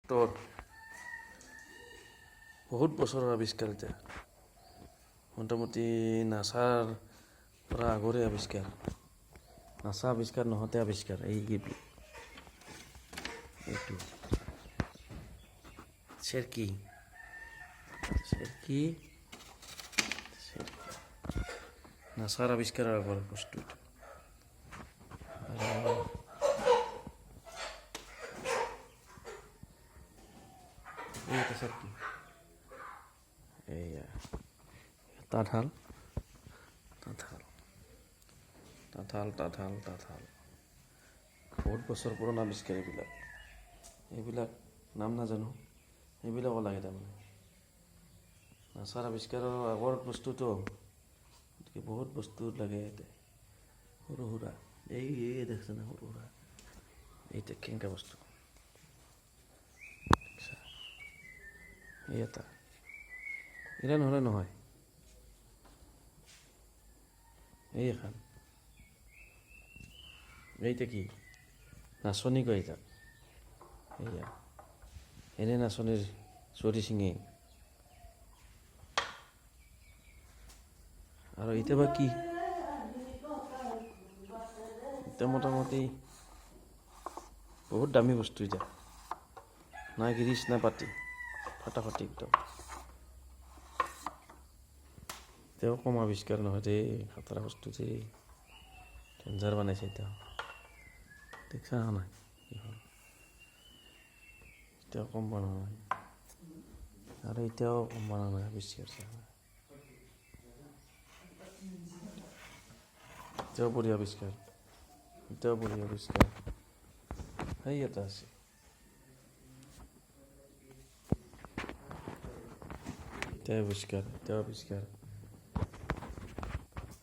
তোৰ বহুত বছৰৰ আৱিষ্কাৰ এতিয়া মোটামুটি নাছাৰ পৰা আগৰে আৱিষ্কাৰ নাছা আৱিষ্কাৰ নহওঁতে আৱিষ্কাৰ এইটো চেৰকি নাছাৰ আৱিষ্কাৰৰ আগৰ বস্তু এইটা চেৰকি এইয়া তাঁতশাল বহুত বছৰ পুৰণা আৱিষ্কাৰ এইবিলাক নাম নাজানো এইবিলাকো লাগে তাৰমানে নাছাৰ আৱিষ্কাৰৰ আগৰ বস্তুটো গতিকে বহুত বস্তু লাগে ইয়াতে সৰু সুৰা এই দেখছে না সৰু সুৰা এইটা কেনেকা বস্তু এই এটা এৰা নহ'লে নহয় এই এখন এইটা কি নাচনী কয় এটা এইয়া এনে নাচনীৰ চৰি চিঙে আৰু এতিয়া বা কি এতিয়া মোটামুটি বহুত দামী বস্তু এতিয়া না গিৰিচ না পাতি ফাটাফাটি একদম এতিয়াও কম আৱিষ্কাৰ নহয় দেই খাতৰা বস্তু দেই ডেঞ্জাৰ বনাইছে এতিয়া দেখছা নাই এতিয়াও কম বনোৱা নাই আৰু এতিয়াও কম বনোৱা নাই আৱিষ্কাৰ এতিয়াও বঢ়িয়া আৱিষ্কাৰ সেই এটা আছে এতিয়াও আৱিষ্কাৰ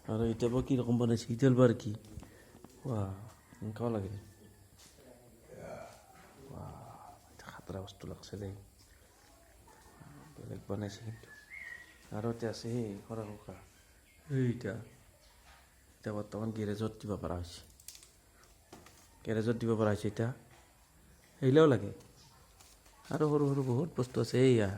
আৰু এতিয়া বা কি ৰকম বনাইছে ইতিয়াল বাৰ কি এনেকাও লাগে খাতৰা বস্তু লাগছে দেই বেলেগ বনাইছে কিন্তু আৰু এতিয়া আছে সেই সৰা শুকা এতিয়া বৰ্তমান গেৰেজত দিব পৰা হৈছে এতিয়া সেইবিলাও লাগে আৰু সৰু সৰু বহুত বস্তু আছে এইয়া